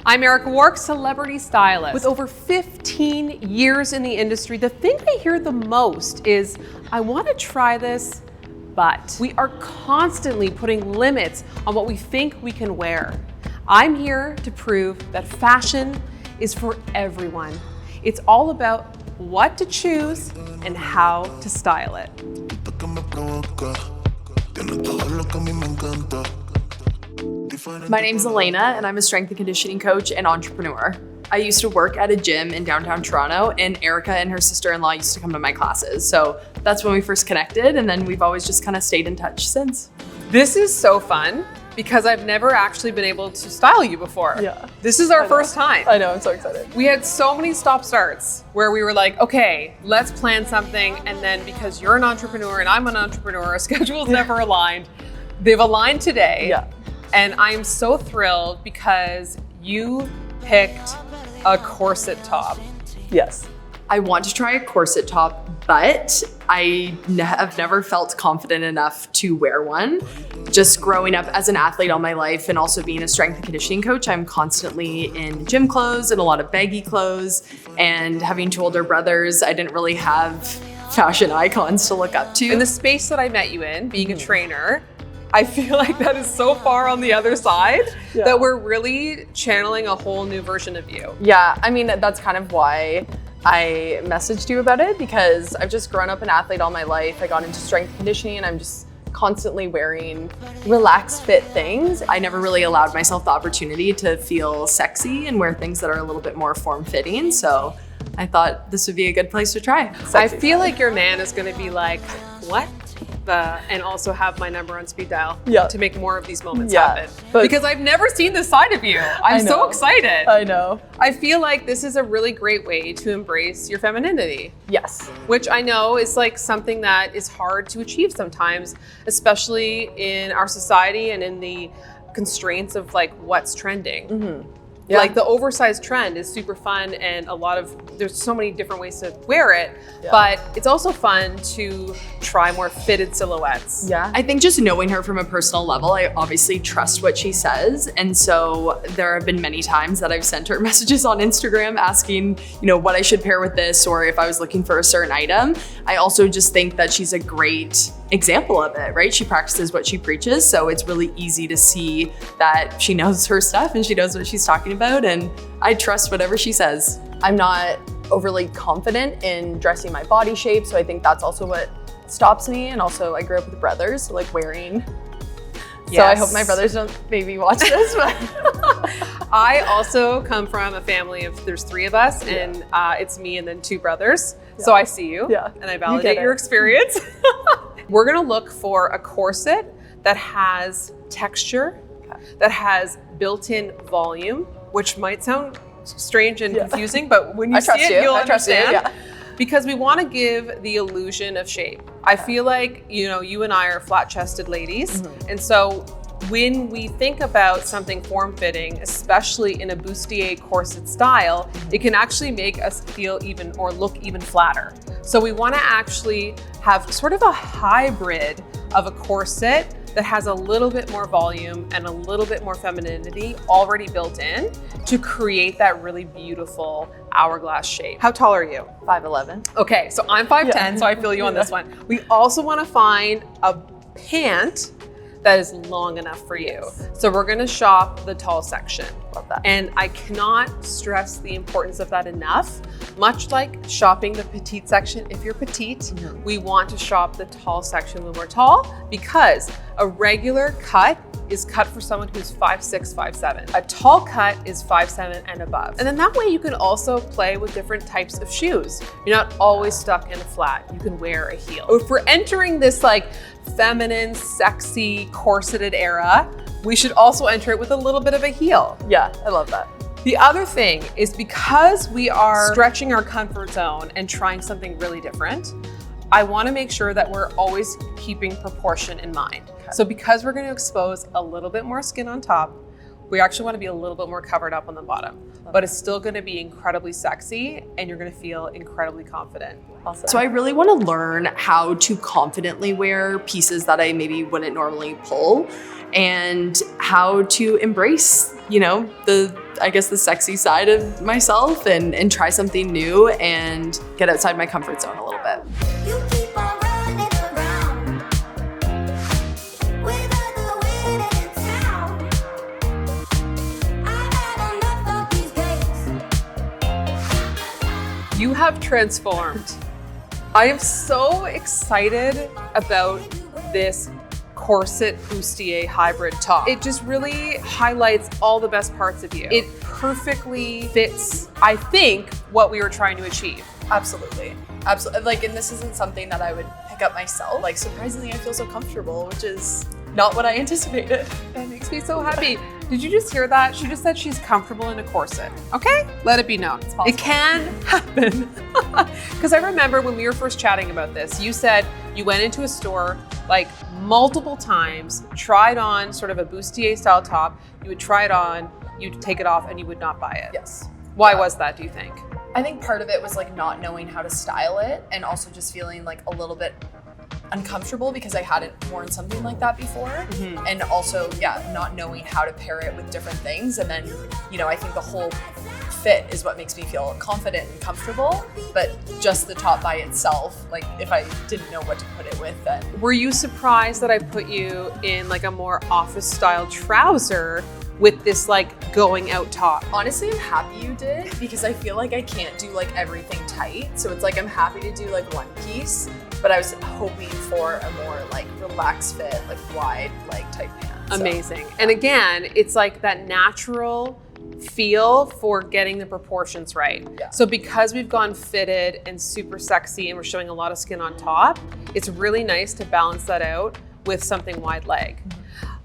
I'm Erica Wark, celebrity stylist. With over 15 years in the industry, the thing I hear the most is, I want to try this, but we are constantly putting limits on what we think we can wear. I'm here to prove that fashion is for everyone. It's all about what to choose and how to style it. My name's Elena, and I'm a strength and conditioning coach and entrepreneur. I used to work at a gym in downtown Toronto, and Erica and her sister-in-law used to come to my classes. So that's when we first connected, and then we've always just kind of stayed in touch since. This is so fun because I've never actually been able to style you before. Yeah. This is our first time. I know, I'm so excited. We had so many stop-starts where we were like, okay, let's plan something. And then because you're an entrepreneur and I'm an entrepreneur, our schedules never aligned. They've aligned today. Yeah. And I'm so thrilled because you picked a corset top. Yes. I want to try a corset top, but I have never felt confident enough to wear one. Just growing up as an athlete all my life and also being a strength and conditioning coach, I'm constantly in gym clothes and a lot of baggy clothes. And having two older brothers, I didn't really have fashion icons to look up to. In the space that I met you in, being a trainer, I feel like that is so far on the other side that we're really channeling a whole new version of you. Yeah, I mean, that's kind of why I messaged you about it, because I've just grown up an athlete all my life. I got into strength and conditioning and I'm just constantly wearing relaxed fit things. I never really allowed myself the opportunity to feel sexy and wear things that are a little bit more form-fitting. So I thought this would be a good place to try. I feel like your man is going to be like, what? And also have my number on speed dial to make more of these moments happen. Because I've never seen this side of you. I'm so excited. I know. I feel like this is a really great way to embrace your femininity. Yes. Which I know is like something that is hard to achieve sometimes, especially in our society and in the constraints of like what's trending. Mm-hmm. Yeah. Like the oversized trend is super fun and there's so many different ways to wear it, but it's also fun to try more fitted silhouettes. Yeah. I think just knowing her from a personal level, I obviously trust what she says. And so there have been many times that I've sent her messages on Instagram asking, what I should pair with this, or if I was looking for a certain item. I also just think that she's a great example of it, right? She practices what she preaches. So it's really easy to see that she knows her stuff and she knows what she's talking about. And I trust whatever she says. I'm not overly confident in dressing my body shape. So I think that's also what stops me. And also I grew up with brothers, so like wearing. Yes. So I hope my brothers don't maybe watch this, but. I also come from a family of, there's three of us and it's me and then two brothers. So I see you and I validate your experience. We're gonna look for a corset that has texture, that has built-in volume, which might sound strange and confusing, but when you see it, you'll understand. Because we want to give the illusion of shape. I feel like, you and I are flat-chested ladies. And so when we think about something form-fitting, especially in a bustier corset style, it can actually make us feel look even flatter. So we want to actually have sort of a hybrid of a corset that has a little bit more volume and a little bit more femininity already built in to create that really beautiful hourglass shape. How tall are you? 5'11". Okay, so I'm 5'10", so I feel you on this one. We also want to find a pant that is long enough for you. So we're gonna shop the tall section. Love that. And I cannot stress the importance of that enough. Much like shopping the petite section, if you're petite, we want to shop the tall section when we're tall, because a regular cut is cut for someone who's 5'6", 5'7". A tall cut is 5'7" and above. And then that way you can also play with different types of shoes. You're not always stuck in a flat. You can wear a heel. If we're entering this like feminine, sexy, corseted era, we should also enter it with a little bit of a heel. Yeah, I love that. The other thing is, because we are stretching our comfort zone and trying something really different, I want to make sure that we're always keeping proportion in mind. So because we're going to expose a little bit more skin on top, We actually want to be a little bit more covered up on the bottom, but it's still going to be incredibly sexy and you're going to feel incredibly confident. Awesome. So I really want to learn how to confidently wear pieces that I maybe wouldn't normally pull, and how to embrace, you know, the sexy side of myself and try something new and get outside my comfort zone a little bit. You keep on running around with other women in town. I've had enough of these games. You have transformed. I am so excited about this corset bustier hybrid top. It just really highlights all the best parts of you. It perfectly fits, I think, what we were trying to achieve. Absolutely. Absolutely. Like, and this isn't something that I would pick up myself. Like, surprisingly, I feel so comfortable, which is not what I anticipated. That makes me so happy. Did you just hear that? She just said she's comfortable in a corset. Okay? Let it be known. It can happen. Because I remember when we were first chatting about this, you said you went into a store like multiple times, tried on sort of a bustier style top, you would try it on, you'd take it off, and you would not buy it. Yes. Why was that, do you think? I think part of it was like not knowing how to style it, and also just feeling like a little bit uncomfortable because I hadn't worn something like that before. Mm-hmm. And also, not knowing how to pair it with different things. And then, you know, I think the whole fit is what makes me feel confident and comfortable, but just the top by itself, like if I didn't know what to put it with, then. Were you surprised that I put you in like a more office style trouser with this like going out top? Honestly, I'm happy you did, because I feel like I can't do like everything tight. So it's like, I'm happy to do like one piece, but I was hoping for a more like relaxed fit, like wide, like tight pants. Amazing. And again, it's like that natural feel for getting the proportions right. Yeah. So because we've gone fitted and super sexy and we're showing a lot of skin on top, it's really nice to balance that out with something wide leg.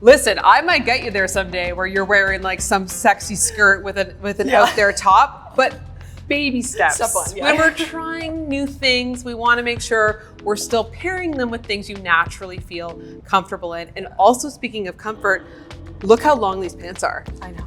Listen, I might get you there someday where you're wearing like some sexy skirt with an out there top, but baby steps. Step one, yeah. When we're trying new things, we want to make sure we're still pairing them with things you naturally feel comfortable in. And also, speaking of comfort, look how long these pants are. I know.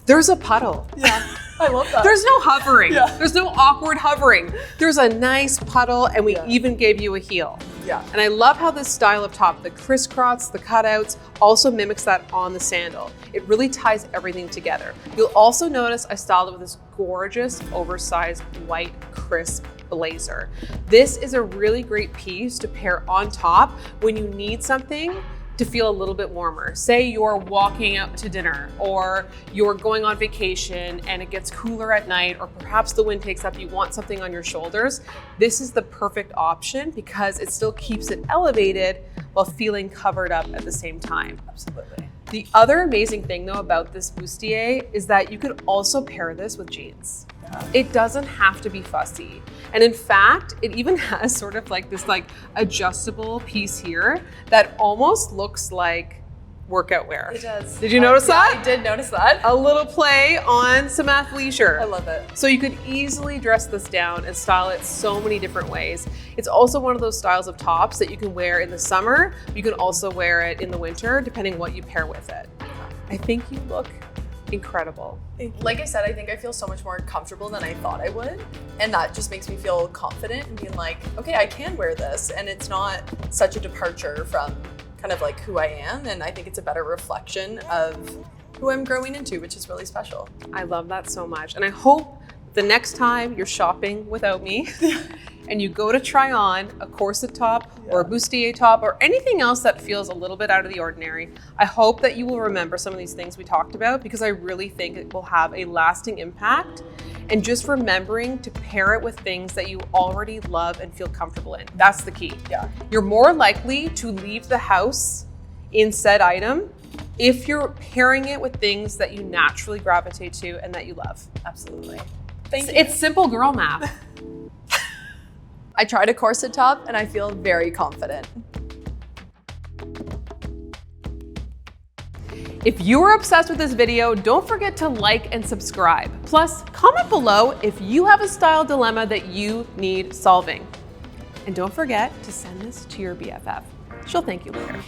There's a puddle. Yeah, I love that. There's no hovering. Yeah. There's no awkward hovering. There's a nice puddle, and we even gave you a heel. Yeah. And I love how this style of top, the crisscross, the cutouts, also mimics that on the sandal. It really ties everything together. You'll also notice I styled it with this gorgeous, oversized, white, crisp blazer. This is a really great piece to pair on top when you need something to feel a little bit warmer. Say you're walking out to dinner, or you're going on vacation and it gets cooler at night, or perhaps the wind takes up, you want something on your shoulders. This is the perfect option because it still keeps it elevated while feeling covered up at the same time. Absolutely. The other amazing thing though about this bustier is that you could also pair this with jeans. It doesn't have to be fussy. And in fact, it even has sort of like this like adjustable piece here that almost looks like workout wear. It does. Did you notice that? I did notice that. A little play on some athleisure. I love it. So you could easily dress this down and style it so many different ways. It's also one of those styles of tops that you can wear in the summer. You can also wear it in the winter, depending what you pair with it. I think you look incredible. Like I said, I think I feel so much more comfortable than I thought I would. And that just makes me feel confident and being like, okay, I can wear this. And it's not such a departure from kind of like who I am. And I think it's a better reflection of who I'm growing into, which is really special. I love that so much. And I hope the next time you're shopping without me and you go to try on a corset top or a bustier top or anything else that feels a little bit out of the ordinary, I hope that you will remember some of these things we talked about, because I really think it will have a lasting impact. And just remembering to pair it with things that you already love and feel comfortable in. That's the key. Yeah. You're more likely to leave the house in said item if you're pairing it with things that you naturally gravitate to and that you love. Absolutely. Thank you. It's simple girl math. I tried a corset top and I feel very confident. If you are obsessed with this video, don't forget to like and subscribe. Plus, comment below if you have a style dilemma that you need solving. And don't forget to send this to your BFF. She'll thank you later.